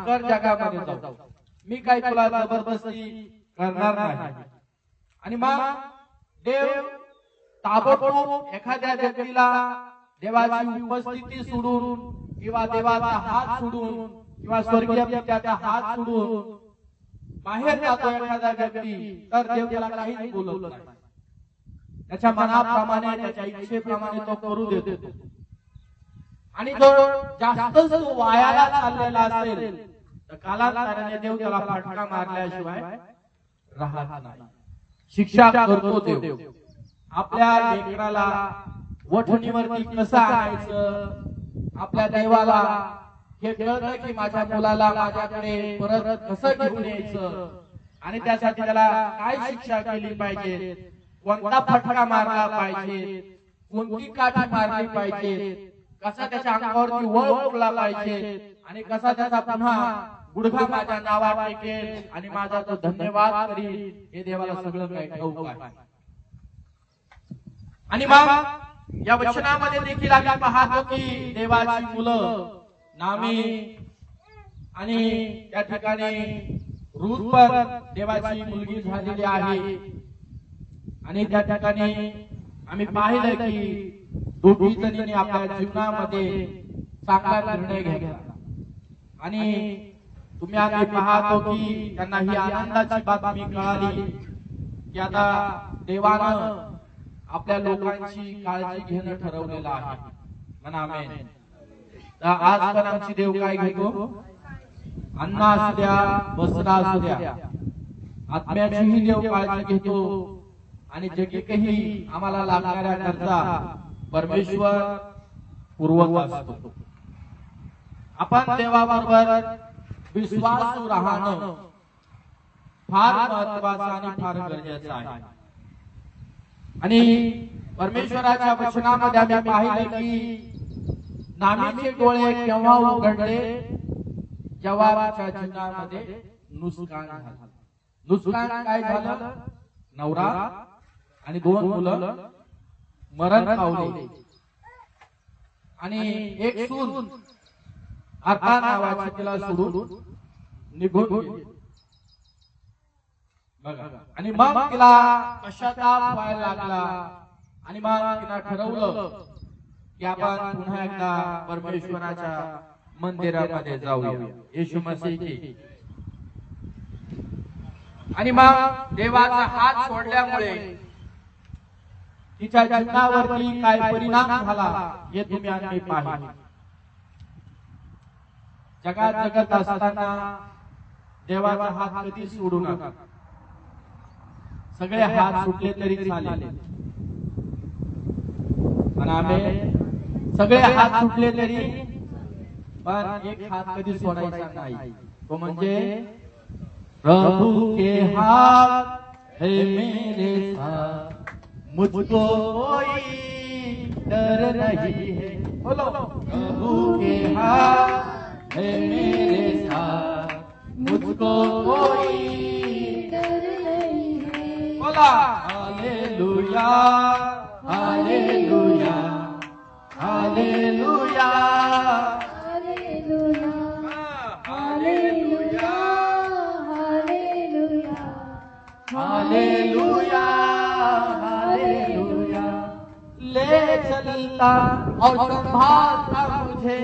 कर जगामध्ये जाऊ, मी काही तुला जबरदस्ती करणार नाही. आणि मग देव ताबडतोब एखाद्या व्यक्तीला देवाची उपस्थिती सोडून किंवा देवाचा हात सोडून किंवा स्वर्गीय पित्याचा हात सोडून बाहेर जातो एखादा व्यक्ती, तर देव त्याला काहीच बोलत नाही. त्याच्या मनाप्रमाणे त्याच्या इच्छेप्रमाणे तो करू देतो. आणि जो जास्तच तो वायाला चाललेला असेल तर कालांतराने देव त्याला फटका मारल्याशिवाय राहत नाही, शिक्षा करतो देव. आपल्या लेकराला वठणीवरती कसं आणायचं, आपल्या देवाला हे कळतं की माझ्या मुलाला माझ्याकडे परत कसं घेऊन यायचं आणि त्यासाठी त्याला काय शिक्षा केली पाहिजे, कोणता फटका मारला पाहिजे, कोणती काठी मारली पाहिजे, कसा त्याच्या अंगावरती वळ उडला पाहिजे आणि कसा त्याचा पुन्हा गुडघा माझ्या नावात टेकेल आणि माझा तो धन्यवाद करील, हे देवाला सगळं काही ठाऊक आहे. आणि मग या वचनामध्ये देखील आम्ही पाहतो की देवाची मुलं नामी आणि त्या ठिकाणी रूथ पण देवाची मुलगी झालेली आहे. आणि त्या ठिकाणी आम्ही पाहिलं की दोघी जणींनी आपल्या जीवनामध्ये चांगला निर्णय घेतला. आणि तुम्ही आम्ही पाहतो की त्यांना ही आनंदाची बातमी कळाली की आता देवानं आपल्या लोकांची काळजी घेणं ठरवलेलं आहे. म्हणा आमेन. तर आज पण आमची देव काय घेतो, अन्न असू द्या, वस्त्र असू द्या, आत्म्याचीही देव काळजी घेतो. आणि जे काही आम्हाला लागणाऱ्या गरजा परमेश्वर पुरवत असतो. आपण देवाबरोबर विश्वासू राहणं फार महत्वाचं आणि फार गरजेचं आहे. आणि परमेश्वराच्या वचनामध्ये आम्ही पाहिलं की नामीचे डोळे केव्हा उघडले, जेव्हा त्याच्या जीवनामध्ये नुकसान झालं. नुकसान काय झालं, नवरा आणि 2 मुलं मरण पावले आणि एक सून अर्था नावाची तिला सोडून निघून गेली. बघा. आणि मग तिला पश्चाताप व्हायला लागला आणि मग तिला ठरवलं की आपण पुन्हा एकदा परमेश्वराच्या मंदिरामध्ये जाऊया, येशू मसीह. आणि मग देवाचा हात सोडल्यामुळे तिच्या जीवनावरती काय परिणाम झाला हे तुम्ही आम्ही पाहिले. जगात जगत असताना देवाचा हात कधी सोडू नका. सगळे हात सुटले तरी चालेल, पण आम्ही सगळे हात सुटले तरी पण एक हात कधी सोडायचा नाही, तो म्हणजे प्रभु के हाथ है मेरे साथ, मुझको कोई डर नहीं है. बोलो, प्रभु के हाथ है मेरे साथ, मुझको कोई डर नहीं है. बोला, hallelujah hallelujah hallelujah hallelujah hallelujah hallelujah hallelujah. ले चलता और संभालता मुझे,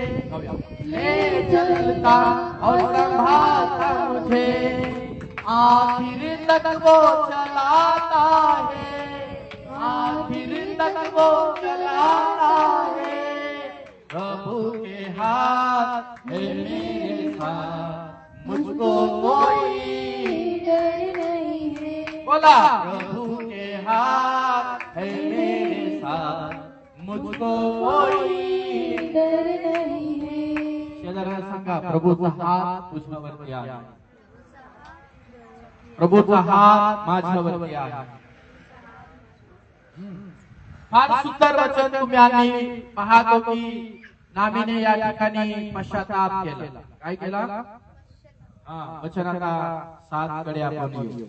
ले चलता और संभालता मुझे, आखिर तक वो चलाता है, आखिर तक वो चलाता है. प्रभु के हाथ है मेरे साथ, मुझको कोई डर नहीं है. बोला, प्रभु के हाथ है मेरे साथ, मुझको कोई डर नहीं है. शेजाऱ्याला सांगा, प्रभूचा हात तुझ्यावरती आहे, प्रभूचा हात माझ्यावरती आहे. फार सुंदर वचन तुम्ही आम्ही पाहतो की नामीने या ठिकाणी पश्चाताप केला. काय केला? वचनाचा 7 कडे आपण येऊ.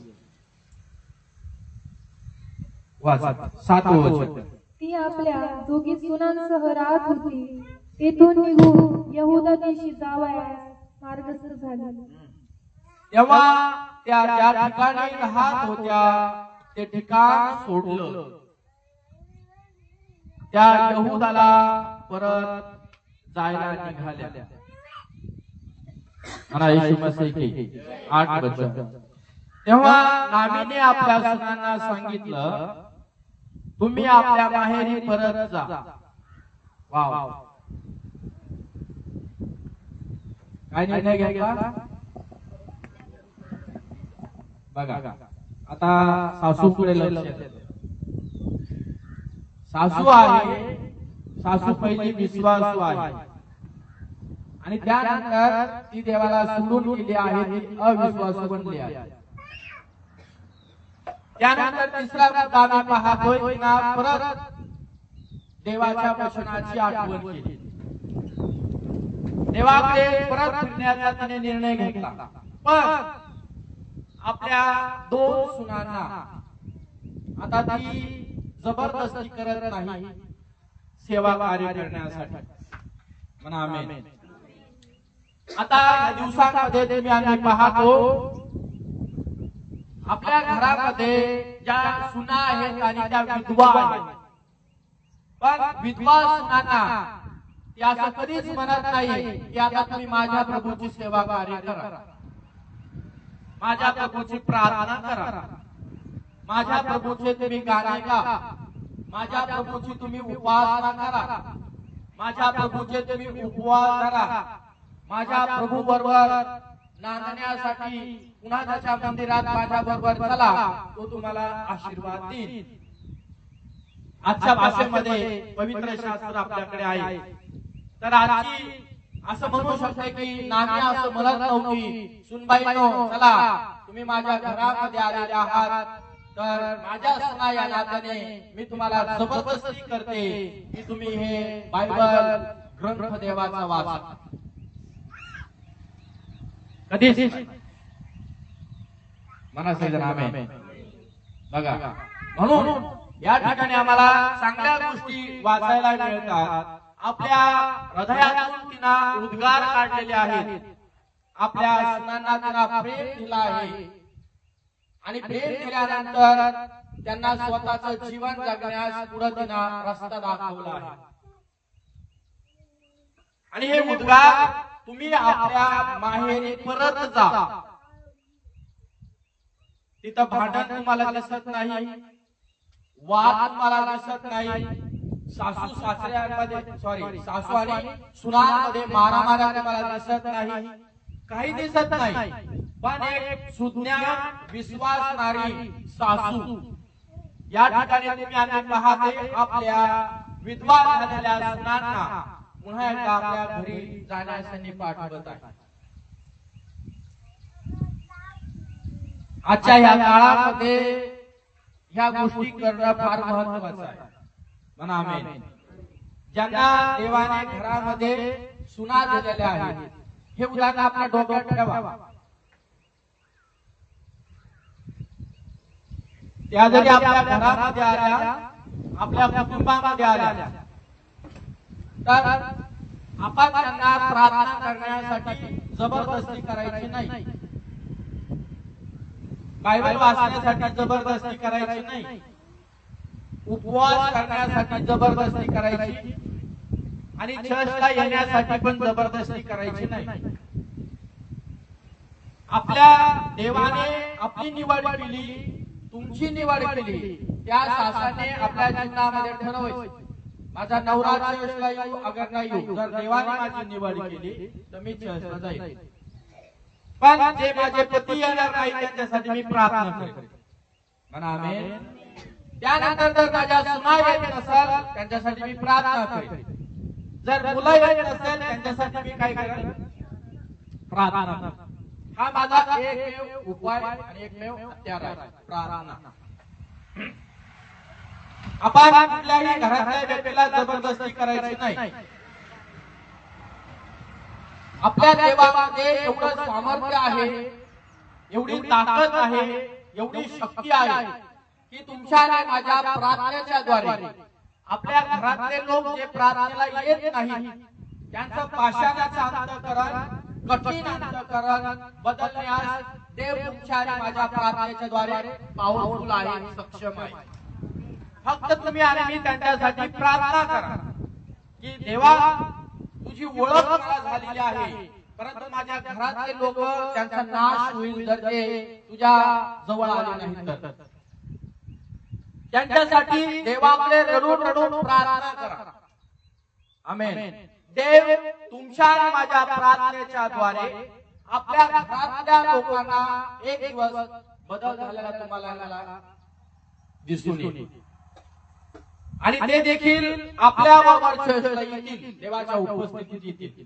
वाचा 7वं वचन. ती आपल्या दोघी सुनांसह राहत होती. तेथून निघून यहुदा देशी जावयास मार्गस्थ झाली. तेव्हा त्या ज्या ठिकाणी राहत होत्या ते ठिकाण सोडलं. त्या यहूदाला परत जायला निघाल्या. म्हणा येशू मसीह की 8 वचन. तेव्हा नामीने आपल्या सुनांना सांगितलं, तुम्ही आपल्या माहेरी परत जा. वाव, काय निर्णय घेतला बघा. आता सासूकडे लक्ष द्या. सासू आहे, सासू पहिली विश्वासू आहे आणि त्यानंतर ती देवाला सोडून गेली आहे, ती अविश्वासू बनली आहे. त्यानंतर तिसरा मुद्दा मी पाहतोय की ना परत देवाच्या वचनाची आठवण केली. देवाकडे परत फिरण्याचा तिने निर्णय घेतला. पण आपल्या 2 सुनांना आता ती जबरदस्ती करत नाही सेवा कार्य करण्यासाठी. म्हणा आमेन. आता या दिवसांमध्ये तुम्ही आम्ही पाहतो आपल्या घरामध्ये ज्या सुना आहेत आणि त्या विधवा आहेत. पण विधवा सुनांना ती असं कधीच म्हणत नाही की आता तुम्ही माझ्या प्रभूची सेवा कार्य करा, माझ्या प्रभूची प्रार्थना करा, माझ्या प्रभूचे तुम्ही गाणे गा, माझ्या प्रभूची तुम्ही उपासना करा, माझ्या प्रभूचे तुम्ही उपवास करा, माझ्या प्रभू बरोबर नांदण्यासाठी पुन्हा त्याच्या मंदिरात माझ्या बरोबर चला, तो तुम्हाला आशीर्वाद देईल. आजच्या भाषेमध्ये पवित्र शास्त्र आपल्याकडे आहे. तर आजची असं म्हणू शकते की नामी असं म्हणत नव्हती, सुनबाईनो चला तुम्ही माझ्या घरामध्ये आलेले आहात, तर माझ्या सुना या नात्याने मी तुम्हाला जबरदस्ती करते की तुम्ही हे बायबल ग्रंथ देवाचा वाचा. कधीच म्हणा सगळं आमेन. बघा, म्हणून या ठिकाणी आम्हाला चांगल्या गोष्टी वाचायला मिळतात. आपल्या हृदयातून तिनं उद्गार काढलेले आहेत. आपल्या सुनांना तिनं प्रेम दिला आहे आणि प्रेम दिल्यानंतर त्यांना स्वतःचं जीवन जगण्यास पुढे तिनं रस्ता दाखवला आहे. आणि हे उद्गार तुम्ही आपल्या माहेरी परत जा. तिथं भांडण तुम्हाला दिसत नाही, वाद तुम्हाला दिसत नाही, सासू सासऱ्यांमध्ये सासू आणि सुनांमध्ये मारामारी तुम्हाला दिसत नाही, काही दिसत नाही. पण एक सुज्ञ विश्वासणारी सासू या ठिकाणी तुम्ही आम्ही पाहते आपल्या विधवा झालेल्या सुनांना पुन्हा एकदा आपल्या घरी जाण्यासाठी पाठवत आहे. आजच्या या काळामध्ये ह्या गोष्टी करणं फार महत्त्वाचं आहे. म्हणा आमेन. ज्यांना देवाने घरामध्ये सुना दिलेल्या आहेत, हे उदाहरण आपल्या डोक्यात ठेवा. त्या जरी आपल्या घरामध्ये आल्या, आपल्या कुटुंबामध्ये आल्या, तर आपण त्यांना प्रार्थना करण्यासाठी जबरदस्ती करायची नाही, बायबल वाचण्यासाठी जबरदस्ती करायची नाही, उपवास करण्यासाठी जबरदस्ती करायची आणि चर्चला येण्यासाठी पण जबरदस्ती करायची नाही. आपल्या देवाने आपली निवड केली, तुमची निवड केली, त्या सासाने आपल्या जीवनामध्ये ठरवायचं माझा नवरा चर्चला येऊ अगर नाही येऊ. जर देवाने माझी निवड केली तर मी चर्चला जाईल. पण जे माझे पती येणार नाही त्यांच्यासाठी मी प्रार्थना करेन. म्हणा आमेन. त्यानंतर जर माझ्या सुना येत नसेल त्यांच्यासाठी मी प्रार्थना करेन. जर मुलं येत नसेल त्यांच्यासाठी मी काय करेन? प्रार्थना. हा माझा एकमेव उपाय आणि एकमेव हत्यार आहे, प्रार्थना. आपण कुठल्याही घरातल्या व्यक्तीला जबरदस्ती करायची नाही. आपल्या देवामध्ये एवढं सामर्थ्य आहे, एवढी ताकद आहे, एवढी शक्ती आहे की तुमच्या आणि माझ्या प्रार्थनेच्या द्वारे आपल्या घरातले लोक जे प्रार्थनेला येत नाही त्यांचं पाषाणाचं अंतःकरण कठीण अंतःकरण बदलण्यास देव तुमच्या आणि माझ्या प्रार्थनेच्या द्वारे पॉवरफुल आहे, सक्षम आहे. फक्त तुम्ही आणि मी त्यांच्यासाठी प्रार्थना करा की देवा तुझी ओळख मला झालेली आहे, परंतु माझ्या घरातले लोक त्यांचा नाश होईल जर ते तुझ्या जवळ आले नाही तर. त्यांच्यासाठी देवाकडे रडून रडून प्रार्थना करा. आमेन. देव तुमच्या आणि माझ्या प्रार्थनेच्या द्वारे आपल्या घरातल्या लोकांना एक दिवस बदल झालेला तुम्हाला दिसून येईल आणि ते देखील आपल्या बरोबर येतील, देवाच्या उपस्थितीत येतील.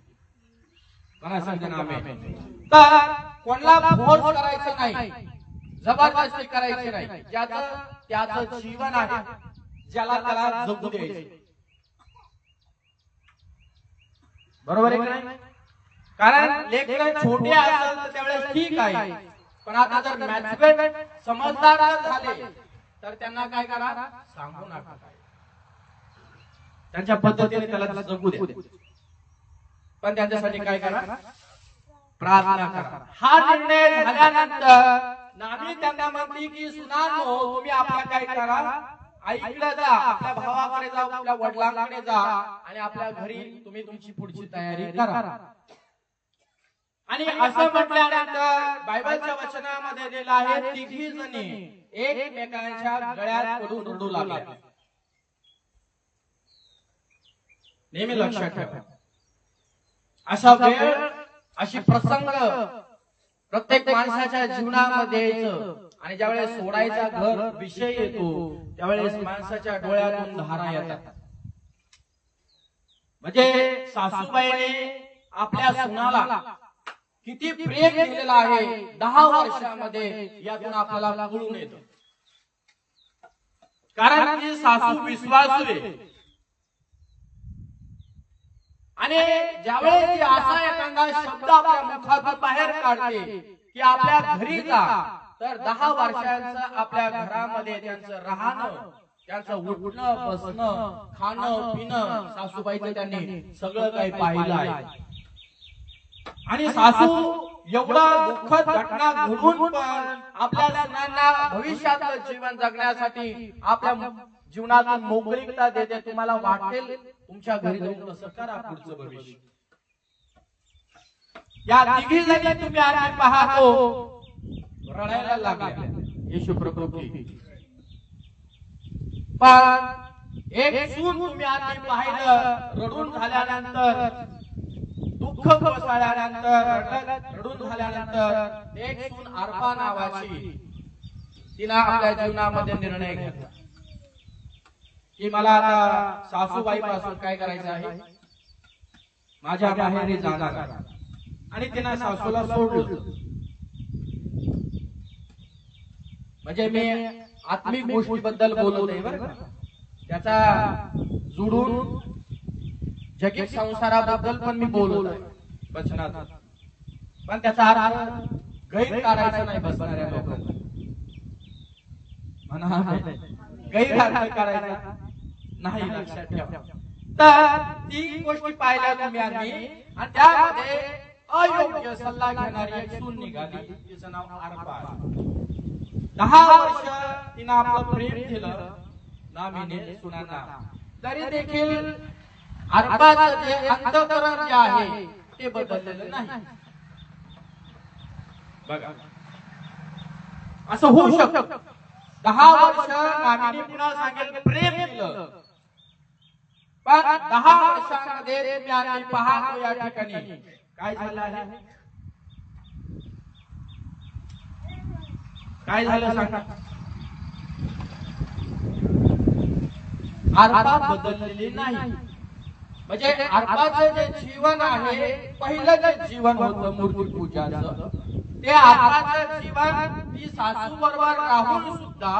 तर कोणाला फोर्स करायचं नाही, जबरदस्ती करायची नाही. ज्याचं त्याचं जीवन आहे, ज्याला त्याला जगू द्यायचं. बरोबर आहे की नाही? कारण लेकरं छोटे असेल तर त्यावेळेस ठीक आहे, पण आता जर मॅच्युअर समजदार झाले तर त्यांना काय करा, सांगू नका. त्यांच्या पद्धतीने त्याला जगू द्या, पण त्यांच्यासाठी काय करा, प्रार्थना करा. हा निर्णय झाल्यानंतर नामी त्यांना म्हणते की सुनानो तुम्ही आपल्या काय करा, आईकडे जा, आपल्या भावाकडे जा, आपल्या वडिलांकडे जा आणि आपल्या घरी तुम्ही तुमची पुढची तयारी करा. आणि असं म्हटल्यानंतर बायबलच्या वचनामध्ये दिलं आहे तिघी जणी एकमेकांच्या गळ्यात पडून रडू लागल्या. नेहमी लक्षात ठेवा, अशा वेळ अशी प्रसंग प्रत्येक माणसाच्या जीवनामध्ये येतं आणि ज्यावेळेस सोडायचा घर विषय येतो त्यावेळेस माणसाच्या डोळ्यातून धारा येतात. म्हणजे सासूबाईने आपल्या सुनाला किती प्रेम केलेलं आहे 10 वर्षामध्ये यातून आपल्याला कळून येतं. कारण ती सासू विश्वासू आहे आणि ज्यावेळेस ती असा एखादा शब्द आपल्या मुखातून बाहेर काढते की आपल्या घरी जा, तर 10 वर्षांचं आपल्या घरामध्ये त्यांचं राहणं, त्यांचं उठणं बसणं खाणं पिणं सासूबाईचं त्यांनी सगळं काही पाहिलं आहे. आणि सासू एवढा दुःखद घटना घडून पण आपल्या सुनांना भविष्यातलं जीवन जगण्यासाठी आपल्या जीवनातून मोकळीकता देते. तुम्हाला वाटेल तुमच्या घरी जाऊन कसं करा पुढचं भविष्य. या तिघी जणी तुम्ही आज पाहतो रडायला लागल्या येशू प्रभू की. पण एक सून तुम्ही आज पाहिलं रडून झाल्यानंतर, दुःख कोसळल्यानंतर, रडून झाल्यानंतर एक सून अर्पा नावाची तिनं आपल्या जीवनामध्ये निर्णय घेतला की मला आता सासूबाई पासून काय करायचं आहे, माझ्या माहेरी जाणार. आणि तिनं सासूला सोडलं. म्हणजे मी आत्मिक गोष्टीबद्दल बोलत आहे बरं का, त्याचा जुडून जगित संसाराबद्दल पण मी बोलत आहे वचनात, पण त्याचा अर्थ गैर काढायचा नाही बसणाऱ्या लोकांना. म्हणा गैर अर्थ काढायचा नाही, लक्षात ठेवा. तर ती गोष्टी पाहिल्या तुम्ही आणि त्यामध्ये अयोग्य सल्ला घेणारी एक सून निघाली, तिचं नाव अर्पा. 10 वर्ष तिनं आपलं प्रेम दिलं नामीने सुनांना, तरी देखील अर्पाचं जे अंतःकरण जे आहे ते बदललेलं नाही. बघा असं होऊ शकतं. 10 वर्ष नामीने पुन्हा सांगेल प्रेम दिलं, पण 10 वर्षांमध्ये तुम्ही आणि पाहतो या ठिकाणी काय झालं आहे, काय झालं सांगा. अर्पा बदललेली नाही. म्हणजे अर्पाचं जे जीवन आहे, पहिलं जे जीवन होतं मूर्ती पूजाचं, ते अर्पाचं जीवन ती सासू बरोबर राहून सुद्धा,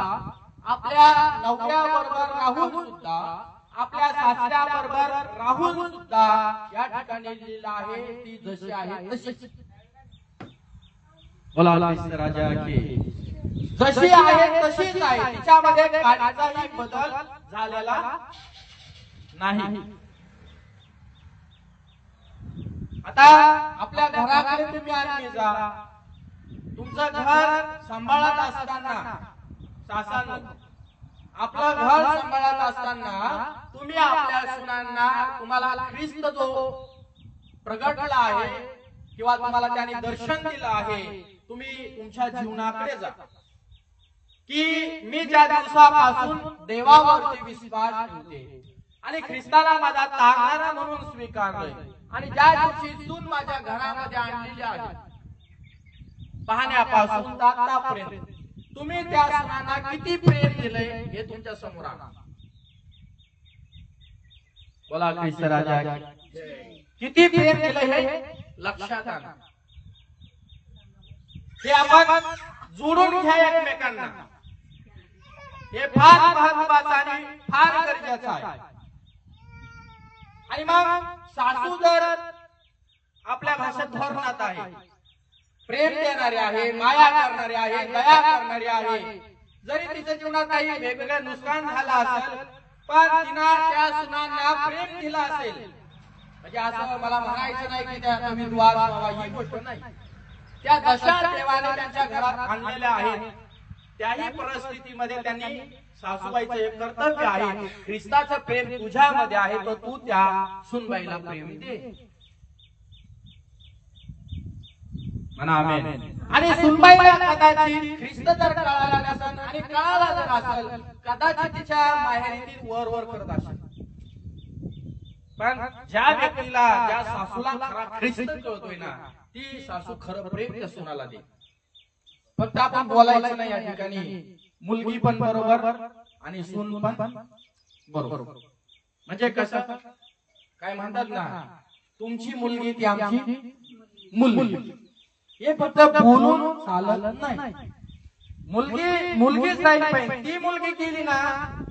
आपल्या नवऱ्या बरोबर राहून सुद्धा, आपल्या सासऱ्या बरोबर राहून सुद्धा या ठिकाणी लिहिलं आहे ती जशी आहे तशीच. बोला राजा की जशी आहे तशीच आहे, तिच्यामध्ये काहीही बदल झालेला नाही. आता आता आपल्या घराकडे तुम्ही आणि जा, तुमचं घर सांभाळत असताना सासांनो, आपलं घर सांभाळत असताना तुम्ही आपल्या सुनांना, तुम्हाला ख्रिस्त जो प्रगटला आहे किंवा तुम्हाला त्याने दर्शन दिलं आहे, तुम्ही तुमच्या जीवनाकडे जा की मी ज्या दिवसापासून देवावरती विश्वास ठेवते आणि ख्रिस्ताला माझा तारणारा म्हणून स्वीकारलोय आणि ज्या दिवशी सून माझ्या घरामध्ये आणलेली आहे, पाहण्यापासून आतापर्यंत तुम्ही त्या सुनांना किती प्रेम दिले हे तुमच्या समोर आहे. बोला ख्रिस्त राजा किती प्रेम दिले हे लक्षात आणा. हे आपण जोडून घ्या एकमेकांना, हे फार महत्वाचं आणि फार गरजेचं आहे. आणि मग सासू जर आपल्या भाषेत धोरणात आहे, प्रेम देणारे आहे, माया करणारे आहे, दया करणारे आहे, जरी तिच्या जीवनात काही वेगवेगळं नुकसान झालं असेल पण तिनं त्या सुनांना प्रेम दिलं असेल, म्हणजे असं मला म्हणायचं नाही की त्या कमी द्वार व्हावा ही गोष्ट नाही. त्या दशा देवाने त्यांच्या घरात आणलेल्या आहेत, त्याही परिस्थितीमध्ये त्यांनी सासूबाईचं एक कर्तव्य आहे, ख्रिस्ताचं प्रेम तुझ्यामध्ये आहे तर तू त्या सुनबाईला प्रेम दे. म्हणा आमेन. आणि सुनबाईला कदाचित ख्रिस्त जर कळाला नसेल आणि कळाला जर असेल, कदाचित तिच्या माहेरी ती वर वर करत असेल, पण ज्या व्यक्तीला, ज्या सासूला खरा ख्रिस्त कळतोय ना, ती सासू खरं प्रेम त्या सुनाला दे. फक्त आपण बोलायचं नाही या ठिकाणी, मुलगी पण बरोबर आणि सून पण बरोबर. म्हणजे कसं काय म्हणतात ना, तुमची मुलगी ती आमची मुलगी, हे फक्त बोलून चालत नाही. मुलगीच राहिली पाहिजे. ती मुलगी केली ना,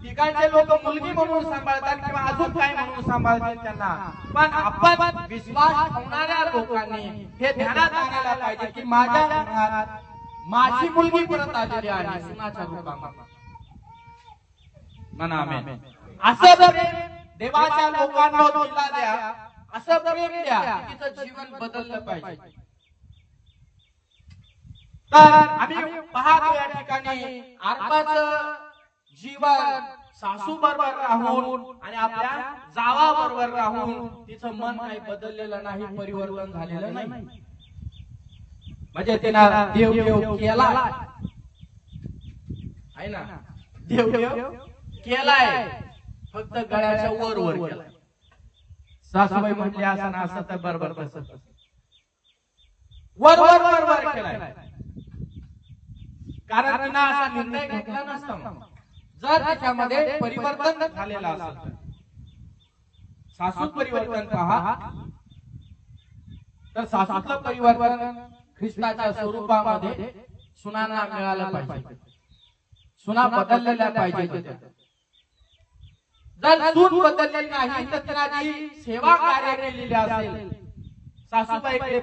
तिकडचे लोक मुलगी म्हणून सांभाळतात किंवा अजून काय म्हणून सांभाळतात त्यांना, पण आपण विश्वास ठेवणाऱ्या लोकांनी हे ध्यानात आणायला पाहिजे की माझ्या घरात माझी मुलगी परत आलेली आहे सुनाच्या रूपामध्ये. म्हणा आमेन. असं प्रेम देवाच्या लोकांना दिला द्या, असं प्रेम द्या की तिचं जीवन बदललं पाहिजे. तर आम्ही पाहतो या ठिकाणी अर्पाचं जीवन सासू बरोबर राहून आणि आपल्या जावा बरोबर राहून तिचं मन काही बदललेलं नाही, परिवर्तन झालेलं नाही. म्हणजे तिनं देव देव केला आहे ना, देव देव केलाय, फक्त गळ्याच्या वर वर केलाय. सासूबाई म्हटली असं ना असं तर बरोबर तसं वर वर वर वर केलाय, कारण तिनं असा निर्णय घेतला नसता. जर त्याच्यामध्ये परिवर्तन झालेलं असेल, सासू परिवर्तन पहा, तर सासूचं परिवर्तन ख्रिस्ताच्या स्वरूपामध्ये सुनांना मिळालं पाहिजे, सुना बदललेल्या पाहिजे. जर सून बदललेली नाही तर तिने सेवा कार्य केलेली असेल, सासूबाईकडे